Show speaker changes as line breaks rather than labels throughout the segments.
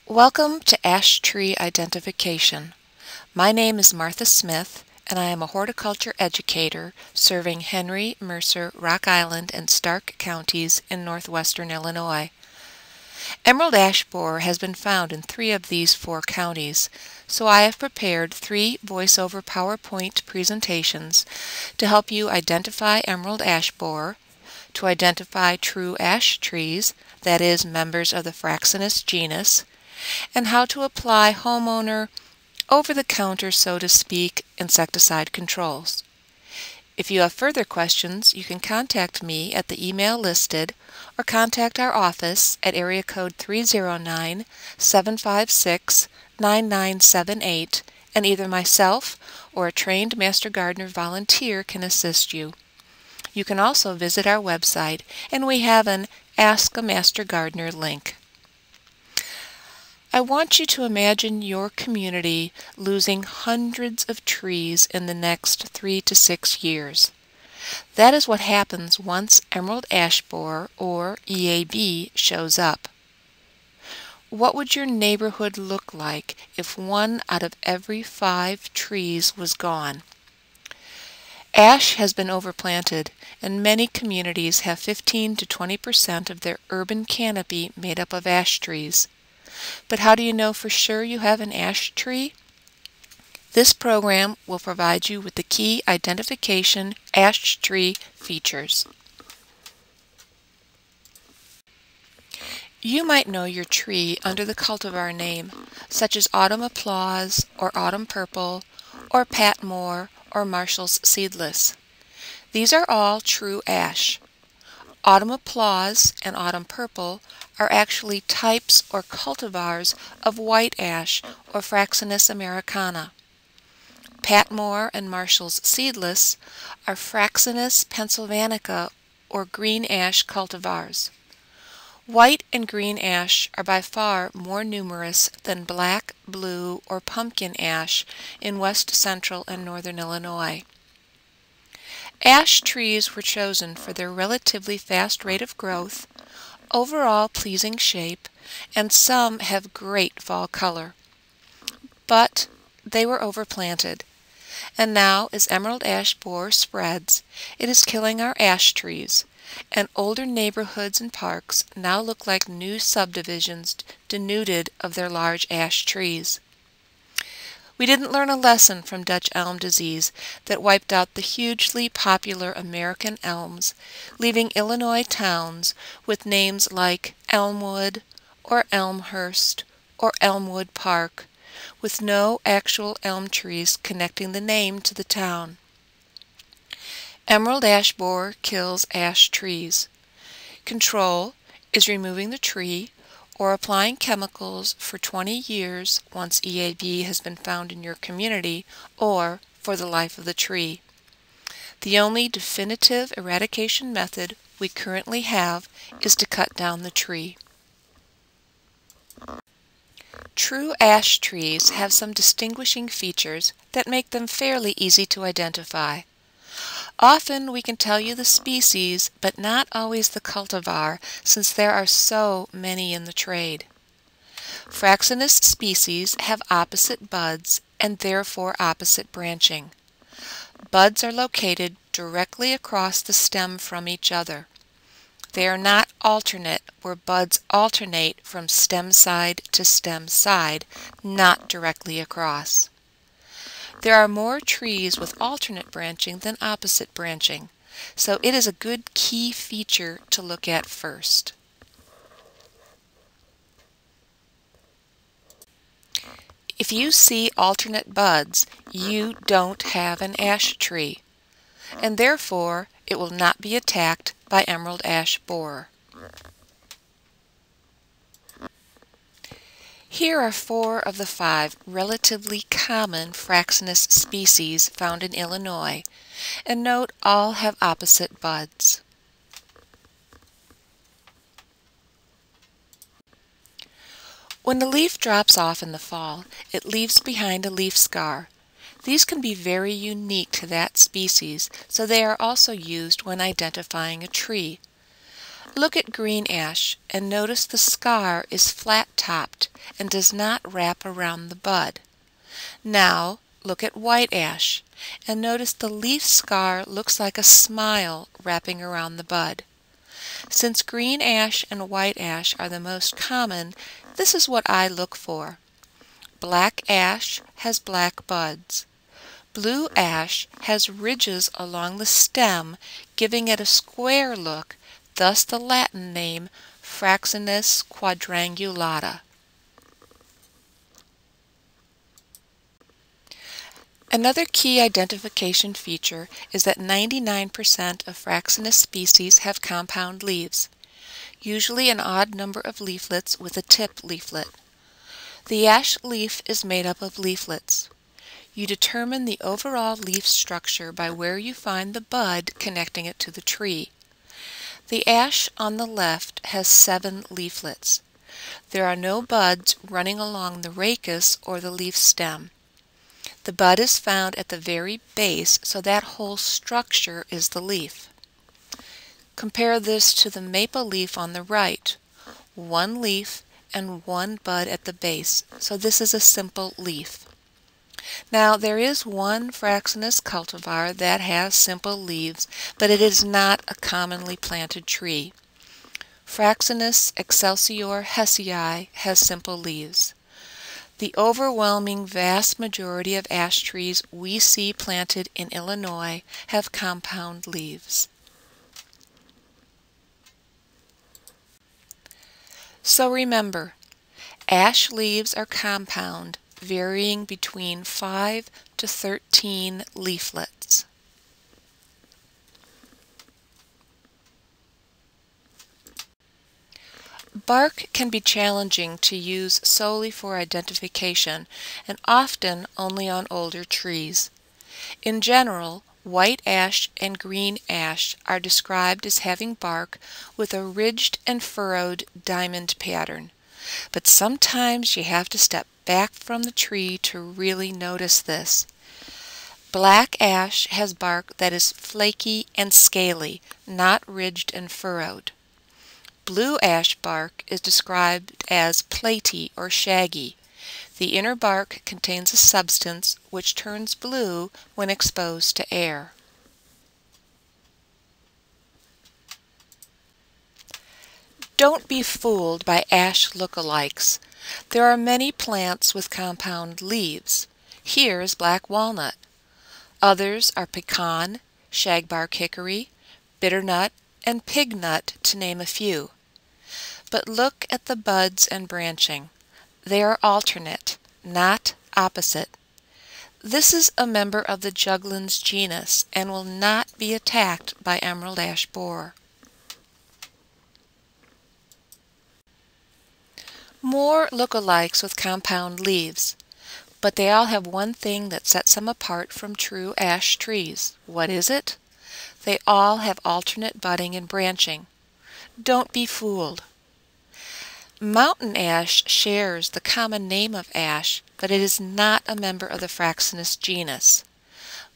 Welcome to Ash Tree Identification. My name is Martha Smith, and I am a horticulture educator serving Henry, Mercer, Rock Island, and Stark counties in northwestern Illinois. Emerald ash borer has been found in 3 of these 4 counties, so I have prepared 3 voiceover PowerPoint presentations to help you identify emerald ash borer, to identify true ash trees, that is, members of the Fraxinus genus, and how to apply homeowner, over-the-counter, so to speak, insecticide controls. If you have further questions, you can contact me at the email listed or contact our office at area code 309-756-9978, and either myself or a trained Master Gardener volunteer can assist you. You can also visit our website, and we have an Ask a Master Gardener link. I want you to imagine your community losing hundreds of trees in the next 3 to 6 years. That is what happens once emerald ash borer, or EAB, shows up. What would your neighborhood look like if 1 out of every 5 trees was gone? Ash has been overplanted, and many communities have 15 to 20% of their urban canopy made up of ash trees. But how do you know for sure you have an ash tree? This program will provide you with the key identification ash tree features. You might know your tree under the cultivar name, such as Autumn Applause, or Autumn Purple, or Patmore, or Marshall's Seedless. These are all true ash. Autumn Applause and Autumn Purple are actually types or cultivars of white ash, or Fraxinus americana. Patmore and Marshall's Seedless are Fraxinus pennsylvanica, or green ash cultivars. White and green ash are by far more numerous than black, blue, or pumpkin ash in west central and northern Illinois. Ash trees were chosen for their relatively fast rate of growth, overall pleasing shape, and some have great fall color. But they were overplanted, and now as emerald ash borer spreads, it is killing our ash trees, and older neighborhoods and parks now look like new subdivisions denuded of their large ash trees. We didn't learn a lesson from Dutch elm disease that wiped out the hugely popular American elms, leaving Illinois towns with names like Elmwood, or Elmhurst, or Elmwood Park, with no actual elm trees connecting the name to the town. Emerald ash borer kills ash trees. Control is removing the tree or applying chemicals for 20 years once EAB has been found in your community, or for the life of the tree. The only definitive eradication method we currently have is to cut down the tree. True ash trees have some distinguishing features that make them fairly easy to identify. Often we can tell you the species, but not always the cultivar, since there are so many in the trade. Fraxinus species have opposite buds and therefore opposite branching. Buds are located directly across the stem from each other. They are not alternate, where buds alternate from stem side to stem side, not directly across. There are more trees with alternate branching than opposite branching, so it is a good key feature to look at first. If you see alternate buds, you don't have an ash tree, and therefore it will not be attacked by emerald ash borer. Here are 4 of the 5 relatively common Fraxinus species found in Illinois, and note all have opposite buds. When the leaf drops off in the fall, it leaves behind a leaf scar. These can be very unique to that species, so they are also used when identifying a tree. Look at green ash and notice the scar is flat-topped and does not wrap around the bud. Now look at white ash and notice the leaf scar looks like a smile wrapping around the bud. Since green ash and white ash are the most common, this is what I look for. Black ash has black buds. Blue ash has ridges along the stem, giving it a square look, thus the Latin name Fraxinus quadrangulata. Another key identification feature is that 99% of Fraxinus species have compound leaves, usually an odd number of leaflets with a tip leaflet. The ash leaf is made up of leaflets. You determine the overall leaf structure by where you find the bud connecting it to the tree. The ash on the left has 7 leaflets. There are no buds running along the rachis or the leaf stem. The bud is found at the very base, so that whole structure is the leaf. Compare this to the maple leaf on the right. 1 leaf and 1 bud at the base, so this is a simple leaf. Now there is one Fraxinus cultivar that has simple leaves, but it is not a commonly planted tree. Fraxinus excelsior hessii has simple leaves. The overwhelming vast majority of ash trees we see planted in Illinois have compound leaves. So remember, ash leaves are compound, varying between 5 to 13 leaflets. Bark can be challenging to use solely for identification and often only on older trees. In general, white ash and green ash are described as having bark with a ridged and furrowed diamond pattern, but sometimes you have to step back from the tree to really notice this. Black ash has bark that is flaky and scaly, not ridged and furrowed. Blue ash bark is described as platy or shaggy. The inner bark contains a substance which turns blue when exposed to air. Don't be fooled by ash lookalikes. There are many plants with compound leaves. Here is black walnut. Others are pecan, shagbark hickory, bitternut, and pignut, to name a few. But look at the buds and branching. They are alternate, not opposite. This is a member of the Juglans genus and will not be attacked by emerald ash borer. More lookalikes with compound leaves, but they all have one thing that sets them apart from true ash trees. What is it? They all have alternate budding and branching. Don't be fooled. Mountain ash shares the common name of ash, but it is not a member of the Fraxinus genus.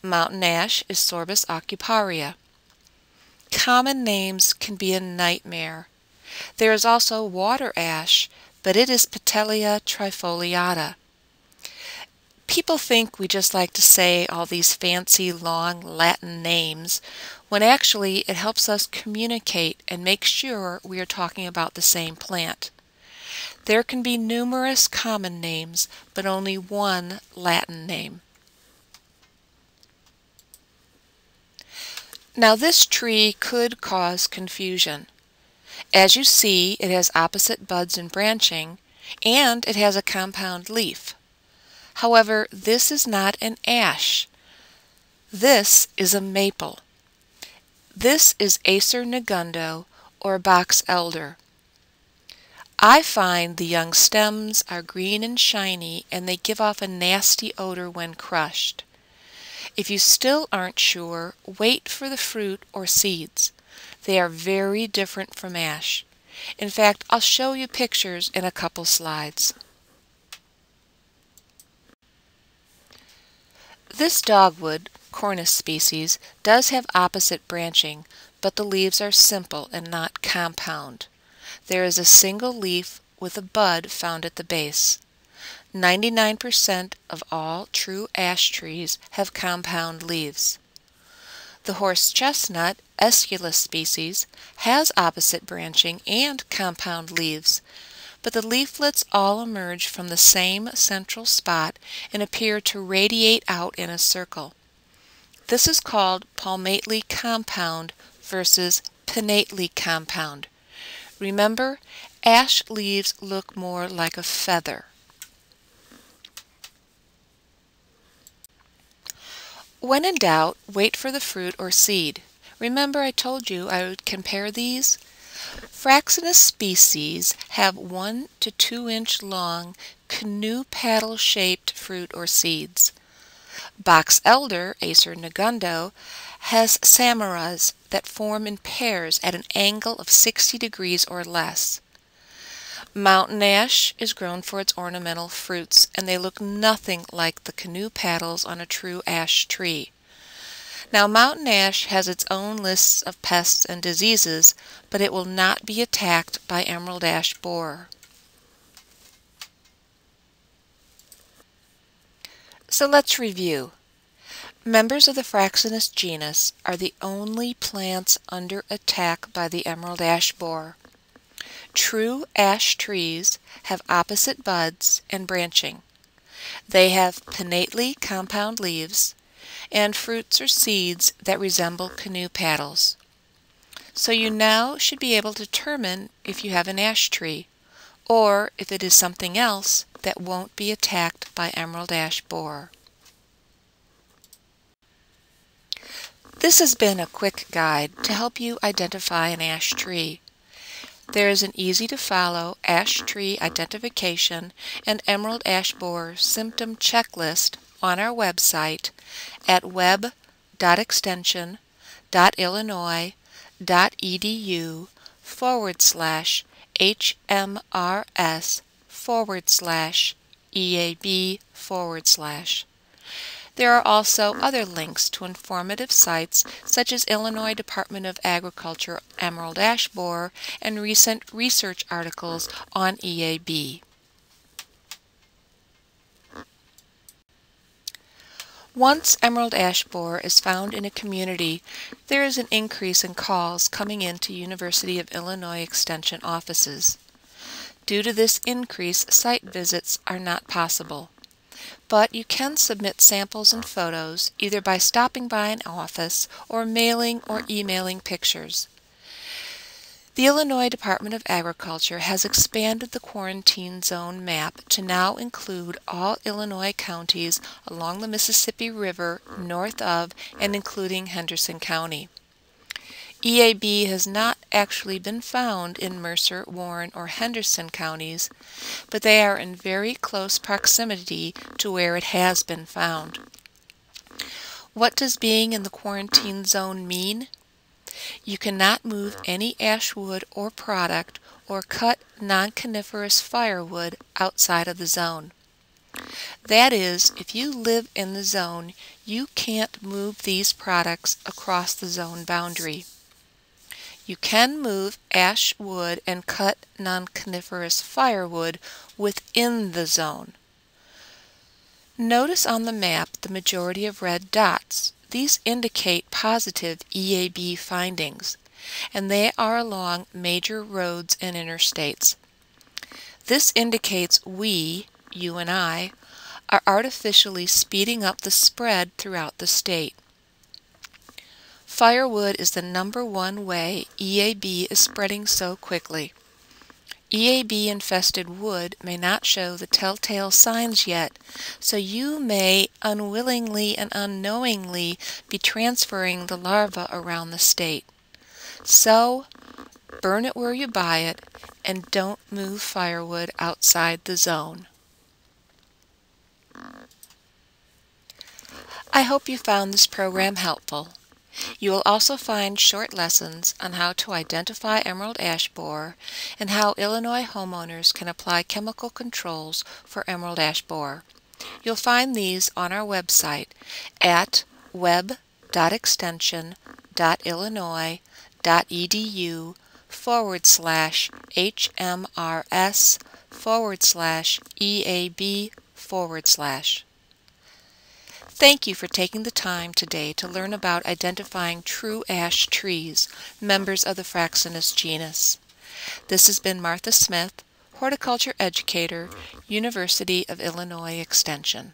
Mountain ash is Sorbus aucuparia. Common names can be a nightmare. There is also water ash, but it is Petelia trifoliata. People think we just like to say all these fancy long Latin names, when actually it helps us communicate and make sure we are talking about the same plant. There can be numerous common names, but only one Latin name. Now this tree could cause confusion. As you see, it has opposite buds and branching, and it has a compound leaf. However, this is not an ash. This is a maple. This is Acer negundo, or box elder. I find the young stems are green and shiny, and they give off a nasty odor when crushed. If you still aren't sure, wait for the fruit or seeds. They are very different from ash. In fact, I'll show you pictures in a couple slides. This dogwood, Cornus species, does have opposite branching, but the leaves are simple and not compound. There is a single leaf with a bud found at the base. 99% of all true ash trees have compound leaves. The horse chestnut, Aesculus species, has opposite branching and compound leaves, but the leaflets all emerge from the same central spot and appear to radiate out in a circle. This is called palmately compound versus pinnately compound. Remember, ash leaves look more like a feather. When in doubt, wait for the fruit or seed. Remember I told you I would compare these? Fraxinus species have 1 to 2 inch long canoe paddle shaped fruit or seeds. Box elder, Acer negundo, has samaras that form in pairs at an angle of 60 degrees or less. Mountain ash is grown for its ornamental fruits, and they look nothing like the canoe paddles on a true ash tree. Now, mountain ash has its own lists of pests and diseases, but it will not be attacked by emerald ash borer. So let's review. Members of the Fraxinus genus are the only plants under attack by the emerald ash borer. True ash trees have opposite buds and branching. They have pinnately compound leaves and fruits or seeds that resemble canoe paddles. So you now should be able to determine if you have an ash tree, or if it is something else that won't be attacked by emerald ash borer. This has been a quick guide to help you identify an ash tree. There is an easy-to-follow ash tree identification and emerald ash borer symptom checklist on our website at web.extension.illinois.edu/HMRS/EAB/. There are also other links to informative sites such as Illinois Department of Agriculture emerald ash borer and recent research articles on EAB. Once emerald ash borer is found in a community, there is an increase in calls coming into University of Illinois Extension offices. Due to this increase, site visits are not possible. But you can submit samples and photos either by stopping by an office or mailing or emailing pictures. The Illinois Department of Agriculture has expanded the quarantine zone map to now include all Illinois counties along the Mississippi River north of and including Henderson County. EAB has not actually been found in Mercer, Warren, or Henderson counties, but they are in very close proximity to where it has been found. What does being in the quarantine zone mean? You cannot move any ash wood or product or cut non-coniferous firewood outside of the zone. That is, if you live in the zone, you can't move these products across the zone boundary. You can move ash wood and cut non-coniferous firewood within the zone. Notice on the map the majority of red dots. These indicate positive EAB findings, and they are along major roads and interstates. This indicates we, you and I, are artificially speeding up the spread throughout the state. Firewood is the #1 way EAB is spreading so quickly. EAB-infested wood may not show the telltale signs yet, so you may unwillingly and unknowingly be transferring the larva around the state. So, burn it where you buy it, and don't move firewood outside the zone. I hope you found this program helpful. You will also find short lessons on how to identify emerald ash borer and how Illinois homeowners can apply chemical controls for emerald ash borer. You'll find these on our website at web.extension.illinois.edu/HMRS/EAB/. hmrs/EAB/. Thank you for taking the time today to learn about identifying true ash trees, members of the Fraxinus genus. This has been Martha Smith, Horticulture Educator, University of Illinois Extension.